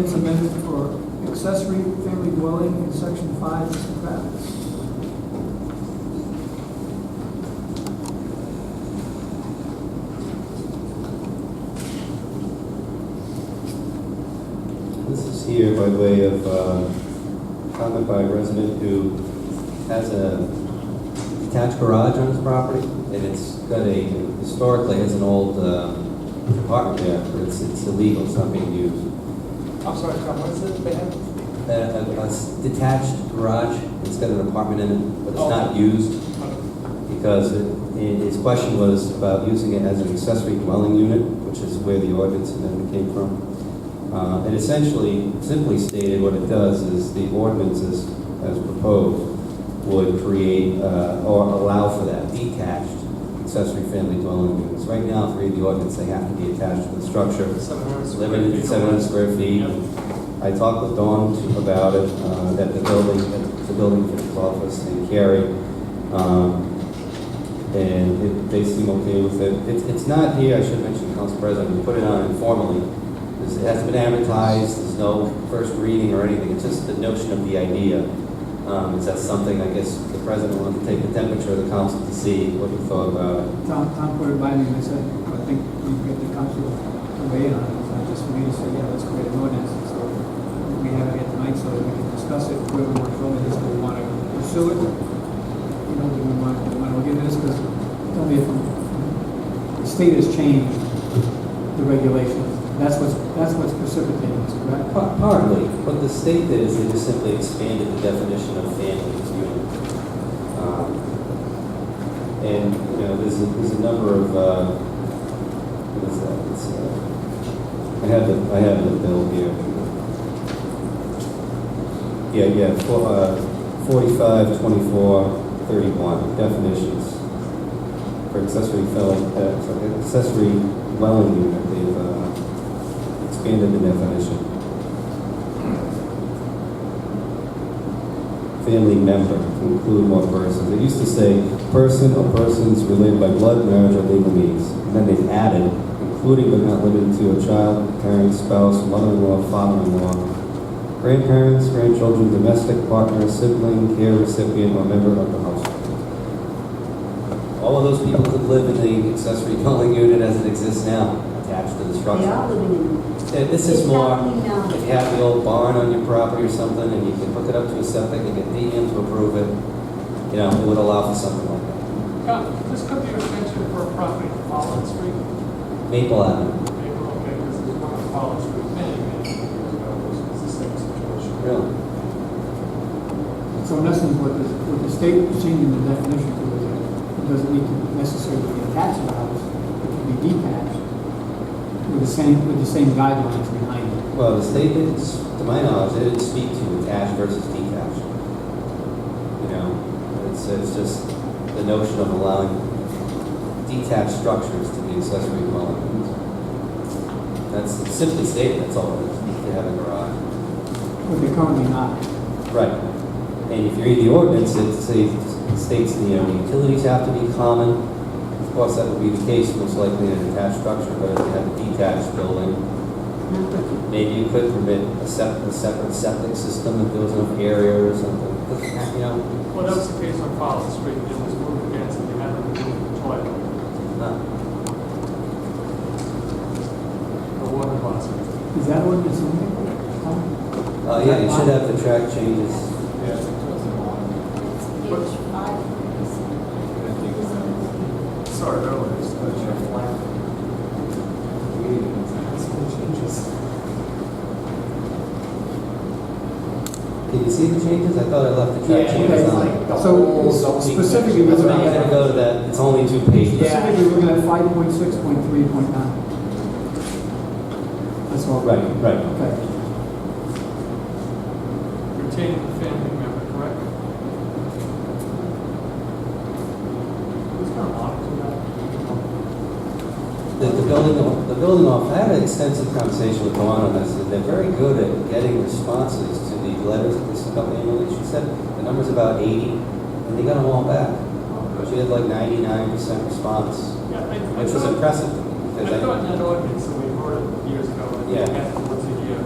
ordinance amendment for accessory family dwelling in section 5, Mr. Kravitz. This is here by way of comment by a resident who has a detached garage on his property, and it's got historically has an old apartment there, but it's illegal, it's not being used. I'm sorry, Tom, what is it they have? A detached garage, it's got an apartment in it, but it's not used, because his question was about using it as an accessory dwelling unit, which is where the ordinance amendment came from. And essentially, simply stated, what it does is the ordinances, as proposed, would create or allow for that detached accessory family dwelling units. Right now, if you read the ordinance, they have to be attached to the structure, limited to 700 square feet. I talked with Dawn about it, that the building office in Cary, and they seem okay with it. It's not here, I should mention, Council President, we put it on informally. It hasn't been advertised, there's no first reading or anything, it's just the notion of the idea. Is that something, I guess, the President wanted to take the temperature of the council to see what he thought about it? Tom put it by me and I said, I think we can get the council to weigh in on it. It's not just for me to say, yeah, let's create an ordinance. So we have it here tonight so that we can discuss it, where we want to go with this, do we want to pursue it? You know, do we want to look into this? Because tell me if the state has changed the regulations. That's what's precipitating this, correct? Partly. What the state did is they just simply expanded the definition of family unit. And, you know, there's a number of, what is that? It's, I have the bill here. Yeah, 45, 24, 31, definitions for accessory dwelling unit. They've expanded the definition. Family member to include more persons. It used to say person or persons related by blood, marriage, or legal means. And then they've added, including but not limited to a child, parent, spouse, mother-in-law, father-in-law, grandparents, grandchildren, domestic partner, sibling, care recipient, or member of the household. All of those people could live in the accessory dwelling unit as it exists now, attached to the structure. They are living in. This is more, now. if you have the old barn on your property or something, and you can hook it up to a septic and get DEM to approve it, you know, it would allow for something like that. This could be an extension for a property on Collins Street. Maple Avenue. Maybe, okay, this is one on Collins Street, many years ago, it's the same situation. Really? So in essence, what the state is changing the definition to is that it doesn't need to necessarily be attached to the house, it can be detached with the same guidelines behind it. Well, the state didn't, to my knowledge, they didn't speak to attached versus detached. You know, it's just the notion of allowing detached structures to be accessory dwelling units. That's simply stated, that's all it is. You have a garage. But they're currently not. Right. And if you read the ordinance, it states the utilities have to be common. Of course, that would be the case most likely in an attached structure, but if you have a detached building, maybe you could permit a separate septic system if there was enough area or something. You know. Well, that was the case on Collins Street, it was moved against it, you had to remove the toilet, the water closet. Is that ordinance in there? Yeah, you should have the track changes. Yeah. Page 5. Sorry, earlier, it's the Can you see the changes? I thought I left the track changes on. So specifically, That's we're why I'm looking going to at, go to that. It's only 2 pages. specifically we're looking at 5.6.3.9. That's all. Right. Okay. retaining the family member, correct? Who's going to monitor that? The building office, I had an extensive conversation with Dawn on this, and they're very good at getting responses to the letters that they sent out annually. She said the number's about 80, and they got them all back. She had like 99% response, Yeah, which was impressive to me. I thought in that ordinance, and we heard it years ago, and Yeah. we had it once a year,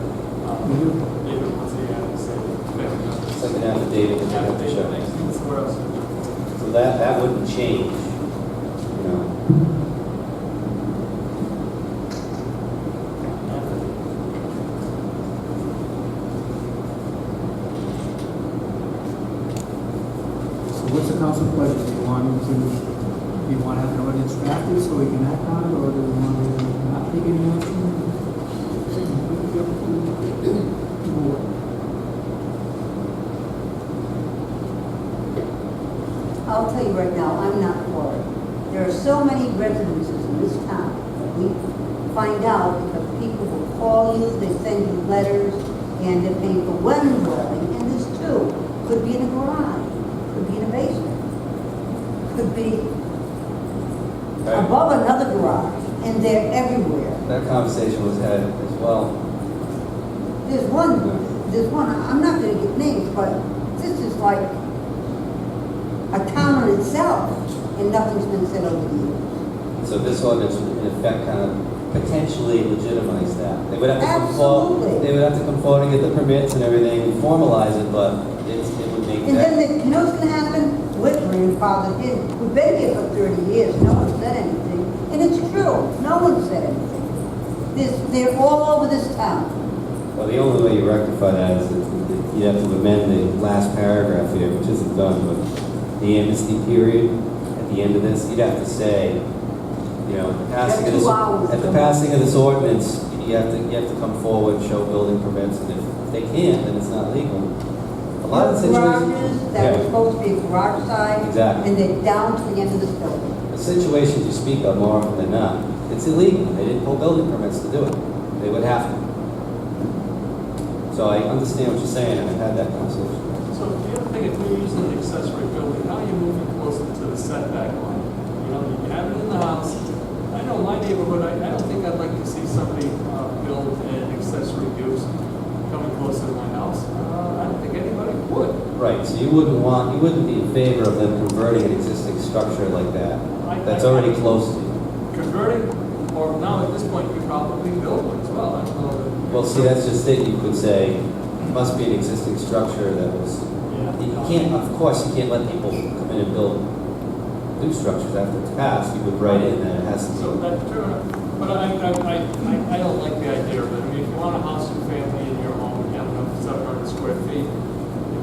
like an affidavit that you have to show. That's where else. So that wouldn't change, you know. So what's the council pleasure? Do you want to have an ordinance drafted so we can act on it, or do we want to not take any action? I'll tell you right now, I'm not for it. There are so many residences in this town that we find out because people will call you, they send you letters, and they're paying for one dwelling, and this too. Could be in a garage, could be in a basement, could be above another garage, and they're everywhere. That conversation was had as well. There's one, I'm not gonna give names, but this is like a town in itself, and nothing's been said over the years. So this ordinance would in effect kind of potentially legitimize that. They would have to come forward, Absolutely. they would have to come forward and get the permits and everything, formalize it, but it would make And that. then, you know what's gonna happen? We're grandfathered in. We've been here for 30 years, no one said anything. And it's true, no one said anything. They're all over this town. Well, the only way you rectify that is that you have to amend the last paragraph here, which isn't done, but the amnesty period at the end of this, you'd have to say, you know, That's 2 hours. at the passing of this ordinance, you have to come forward, show building permits, and if they can't, then it's not legal. A lot of the situations. Garages that were Yeah. supposed to be a garage side. Exactly. And they're down to the end of this building. The situations you speak of more often than not, it's illegal. They didn't pull building permits to do it. They would have to. So I understand what you're saying, and I've had that conversation. So the other thing, if we're using an accessory building, now you're moving closer to the setback line. You know, you have it in the house. I know my neighborhood, I don't think I'd like to see somebody build an accessory use coming closer to my house. I don't think anybody would. Right, so you wouldn't be in favor of them converting an existing structure like that, that's already close to you. Converting, or now at this point, you probably build one as well. I don't know. Well, see, that's just it. You could say, it must be an existing structure that was, you can't, of course, you can't let people come in and build new structures after it's passed. You would write in that it has to be. So that's true, but I don't like the idea of it. I mean, if you want to house your family in your home, you have enough 700 square feet,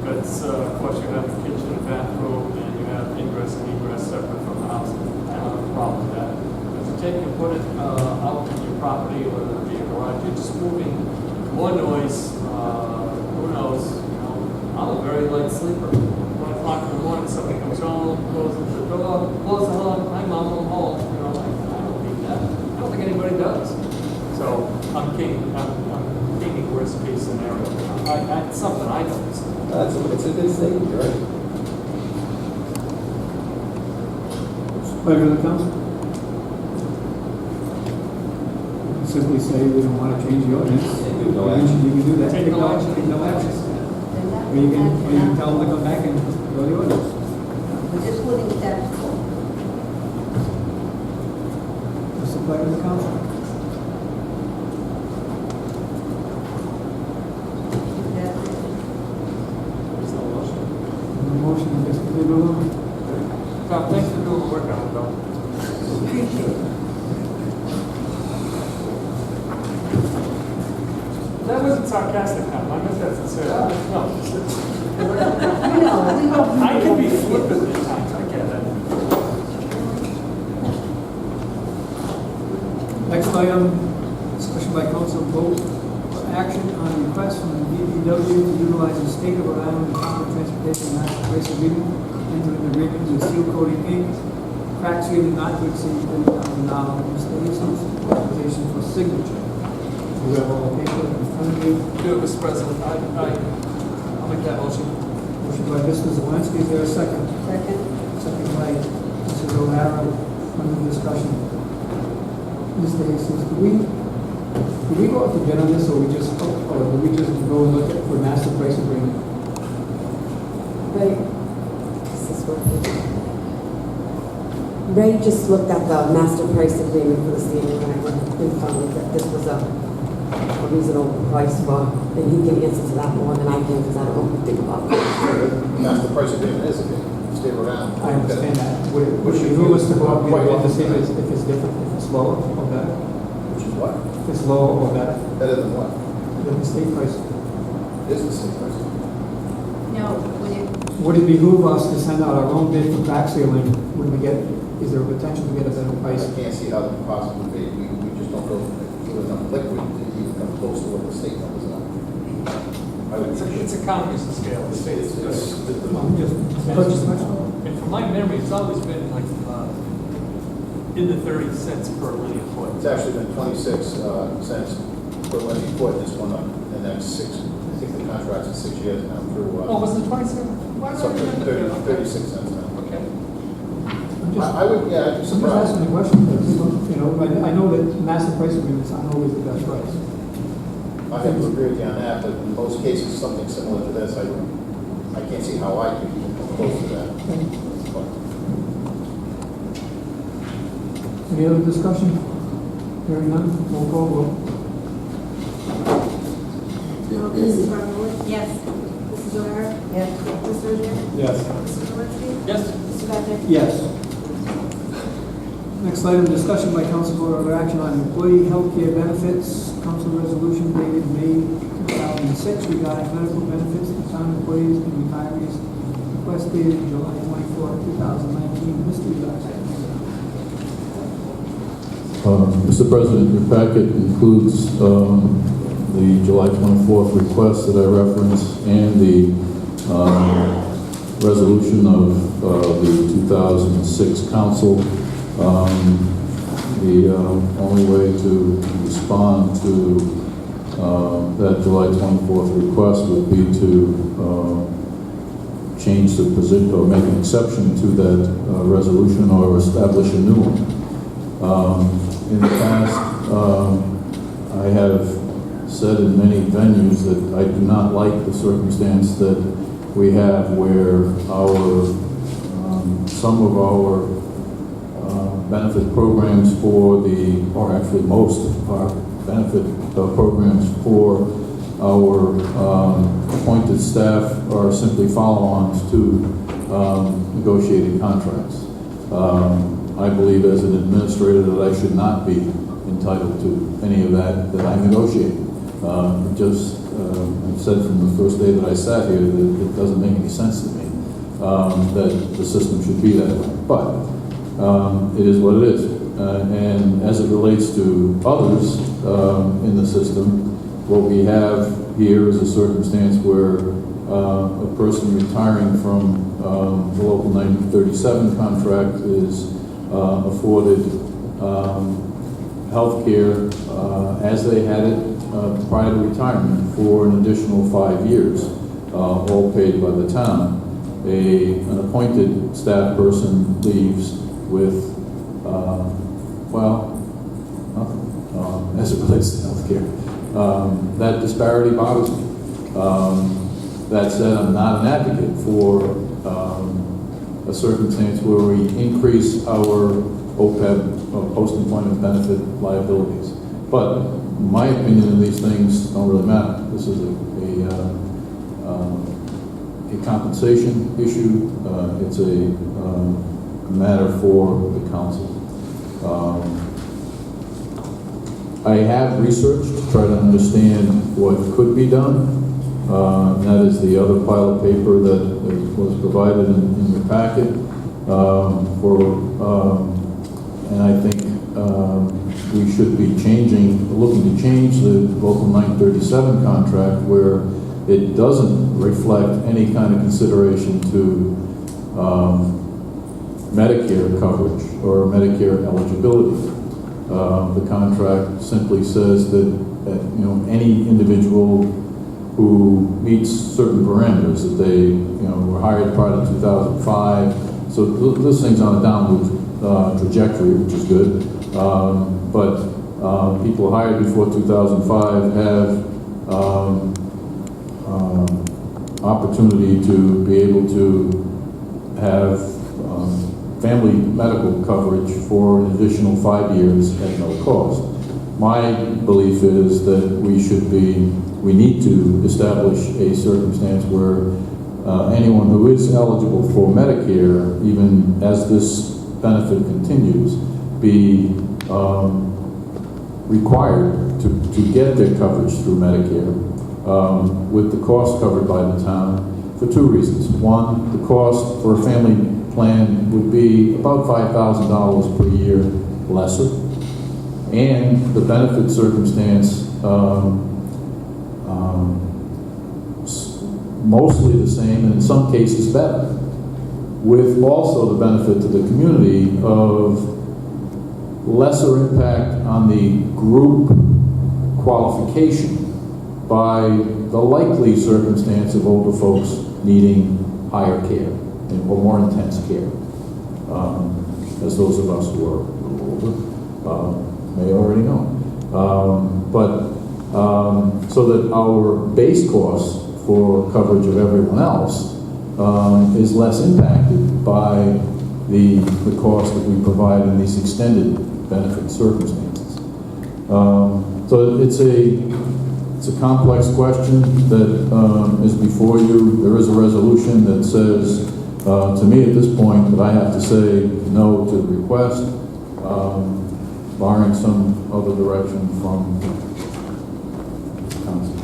because of course you have a kitchen and bathroom, and you have ingress and egress separate from the house. I don't have a problem with that. But to take and put it out on your property, or whether it be a garage, you're just moving more noise. Who knows? You know, I'm a very light sleeper. 1 o'clock in the morning, somebody comes home, closes the door, close the door. Hi, Mom, I'm home. You know, I don't need that. I don't think anybody does. So I'm thinking worst case scenario. That's something I don't see. It's a good statement, you're right. Pleasure of the council? Simply say we don't want to change the ordinance. Yeah, do no action. You can do that. Take no action. Take no action. Then Or you can that- tell them to come back and go the ordinance. We're just putting steps forward. What's the pleasure of the council? That's it. There's no motion. The motion, I guess, we go on. Tom, thanks for doing the work on it, though. Appreciate it. That wasn't sarcastic, Tom. I meant that sincerely. No. You know, we don't. I can be flippant at times. I get that. Next item, discussion by council vote for action on request from the DPW to utilize the state of Rhode Island Department of Transportation Master Race Agreement, enter an agreement with Sealcoating Inc, crack ceiling not to exceed $30,000. Mr. DeJesus, authorization for signature. You have all the paper in front of you. Do it, Mr. President. I'll make that motion. Motion by Mr. Zelinski, is there a second? Second. Second by Mr. O'Hara, under discussion. Mr. Jesus, do we go out to bid on this, or do we just go and look at for master price agreement? Ray just looked at the master price agreement for the city and I went and found that this was a a reasonable price for, and he can answer to that more than I can, because I don't know anything about it. That's the price agreement is, if you stay around. I understand that. Would it behoove us to go up to see if it's different, if it's lower or better? Which is what? If it's lower or better Better than what? than the state price? Is the same price. No, Would it behoove us to send out our own bid for crack sealing? Would we get, is there a potential to get a better price? I can't see how that could possibly be. We just don't go with enough liquid to even come close to what the state numbers are. I would think It's economies of scale. The state is I'm just purchase question. And from my memory, it's always been like in the 30 cents per linear foot. it's actually been 26 cents per linear foot. This one up, and that's 6. I think the contract's in 6 years now through. Oh, was it 27? Why It's up to did I 36 cents now. Okay. I would, yeah, I'd be I'm just surprised. asking the question, because, you know, I know that master price agreements aren't always the best price. I have to agree with you on that, but in most cases, something similar to this, I can't see how I could even come close to that. But Any other discussion? Hearing none, roll call vote. Mrs. Barbawood? yes. Mrs. O'Hara? Yes. Mr. Rogers? Yes. Mr. Kowalski? Yes. Mr. Patrick? Yes. Next item, discussion by council vote or action on employee health care benefits. Council resolution dated May 2006 regarding medical benefits to town employees and retirees. Request dated July 24, 2019. Mr. Ezovski. Mr. President, your packet includes the July 24th request that I referenced and the resolution of the 2006 council. The only way to respond to that July 24th request would be to change the position or make an exception to that resolution or establish a new one. In the past, I have said in many venues that I do not like the circumstance that we have where some of our benefit programs or actually most of our benefit programs for our appointed staff are simply follow-ons to negotiated contracts. I believe as an administrator that I should not be entitled to any of that I negotiate. I've said from the first day that I sat here that it doesn't make any sense to me that the system should be that way. But it is what it is. And as it relates to others in the system, what we have here is a circumstance where a person retiring from the local 1937 contract is afforded health care as they had it prior to retirement for an additional 5 years, all paid by the town. An appointed staff person leaves with, nothing as it relates to health care. That disparity bothers me. That said, I'm not an advocate for a circumstance where we increase our OPEB, post-employment benefit liabilities. But my opinion in these things don't really matter. This is a compensation issue. It's a matter for the council. I have researched to try to understand what could be done. And that is the other pile of paper that was provided in your packet. And I think we should be looking to change the local 937 contract where it doesn't reflect any kind of consideration to Medicare coverage or Medicare eligibility. The contract simply says that any individual who meets certain parameters that they were hired prior to 2005. So this thing's on a downward trajectory, which is good. But people hired before 2005 have opportunity to be able to have family medical coverage for an additional 5 years at no cost. My belief is that we need to establish a circumstance where anyone who is eligible for Medicare, even as this benefit continues, be required to get their coverage through Medicare with the cost covered by the town for two reasons. One, the cost for a family plan would be about $5,000 per year lesser, and the benefit circumstance mostly the same, and in some cases better, with also the benefit to the community of lesser impact on the group qualification by the likely circumstance of older folks needing higher care or more intense care, as those of us who are a little older may already know. So that our base costs for coverage of everyone else is less impacted by the cost that we provide in these extended benefit circumstances. So it's a complex question that is before you. There is a resolution that says, to me at this point, that I have to say no to the request, barring some other direction from council.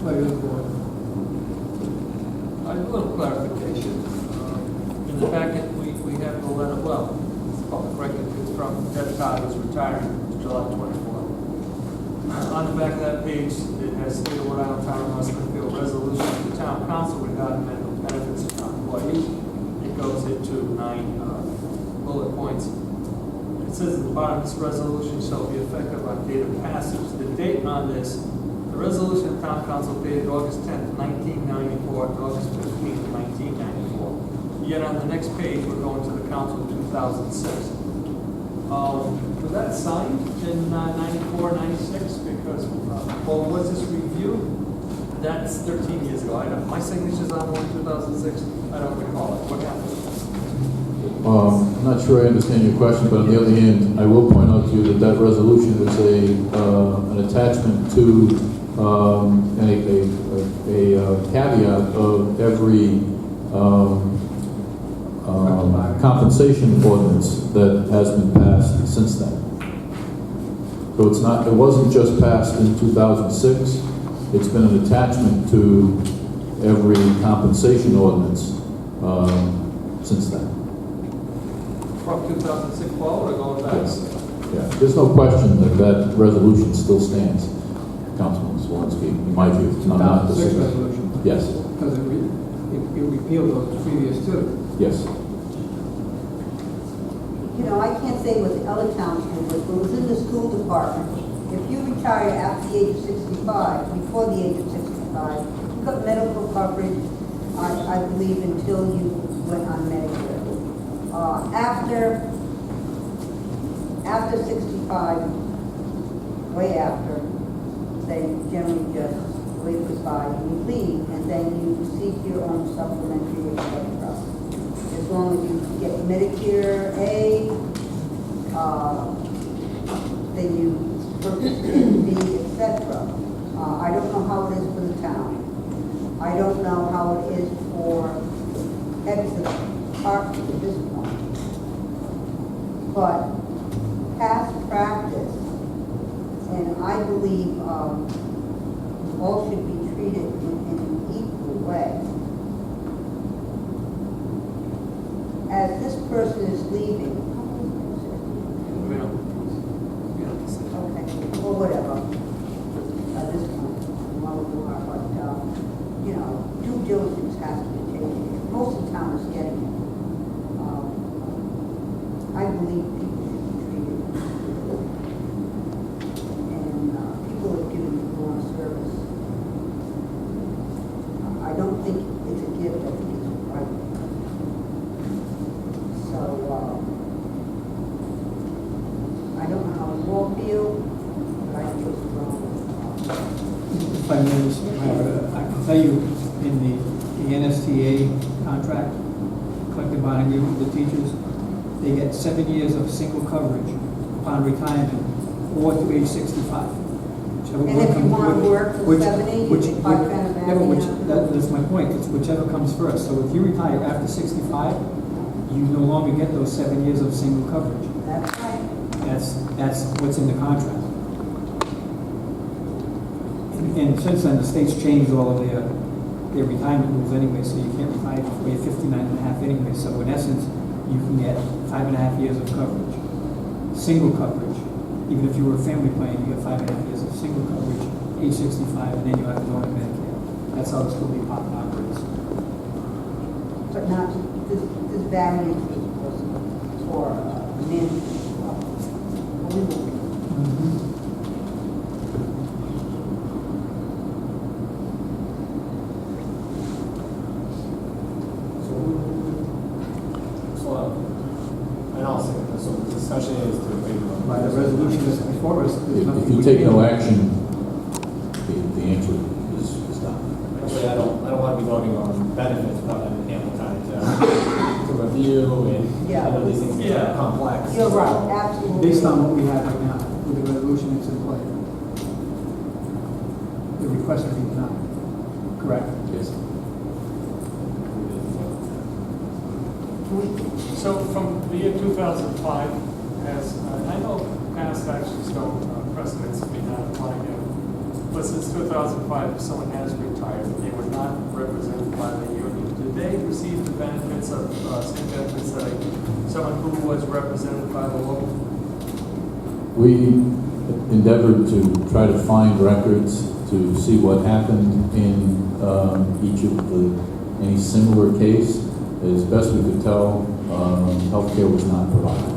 Pleasure of the board. I have a little clarification. In the packet, we have the letter, well, it's public record, it's from Deb Todd, who's retiring July 24th. On the back of that page, it has State of Rhode Island Town of Smithfield resolution of the town council regarding medical benefits of town employees. It goes into 9 bullet points. It says at the bottom, this resolution shall be effective on date of passage. The date on this, the resolution of town council dated August 10th, 1994, to August 15th, 1994. Yet on the next page, we're going to the council in 2006. Was that signed in 94, 96? Because, well, was this review? That's 13 years ago. I don't, my signature's on one 2006. I don't recall it. What happened? I'm not sure I understand your question, but on the other hand, I will point out to you that that resolution is an attachment to a caveat of every compensation ordinance that has been passed since then. So it's not, it wasn't just passed in 2006, it's been an attachment to every compensation ordinance since then. From 2006 forward or going back? Yes. Yeah. There's no question that that resolution still stands, Councilman Swansky, in my view. I'm not 2006 resolution. Yes. Because it repealed those previous two. Yes. You know, I can't say what the other towns do, but it was in the school department. If you retire after the age of 65, before the age of 65, you got medical coverage, I believe, until you went on Medicare. After 65, way after, they generally just wave goodbye and you leave, and then you seek your own supplementary, etc. As long as you get Medicare A, then you purchase B, etc. I don't know how it is for the town. I don't know how it is for heads of department at this point. But past practice, and I believe all should be treated in an equal way. As this person is leaving, okay, or whatever, at this point, but, you know, due diligence has to be taken. Most of the town is getting it. I believe people should be treated equally. And people have given me a lot of service. I don't think it's a gift, I think it's a right. So, I don't know how you all feel, but I feel strong. If I may, Mr. Mayor, I can tell you in the NSTA contract, collective bargaining agreement with the teachers, they get 7 years of single coverage upon retirement or to age 65. Whichever And one if you comes- want to work till which- 70, you which- can part kind of yeah, but which- back that's my point, it's whichever comes first. So if you retire after 65, you no longer get those 7 years of single coverage. That's right. That's what's in the contract. And since then, the state's changed all of their retirement rules anyway, so you can't retire before you're 59 and a half anyway. So in essence, you can get 5.5 years of coverage, single coverage. Even if you were a family plan, you get 5.5 years of single coverage, age 65, and then you have to go to Medicare. That's how the school department operates. But not, this variance is for men. And also, so the discussion is to waive By the resolution that's before us, there's nothing. If you we take can no do. action, the answer is done. Actually, I don't want to be voting on benefits without having ample time to review and Yeah. I know these things Yeah. are complex. You're right, absolutely. Based on what we have right now, with the resolution that's in play, the request would be denied. Correct? Yes. So from the year 2005, as I know past actions don't precedents may not apply here, but since 2005, if someone has retired, they were not represented by the union, did they receive the benefits of same benefits that someone who was represented by the local? We endeavored to try to find records to see what happened in each of any similar case. As best we could tell, healthcare was not provided.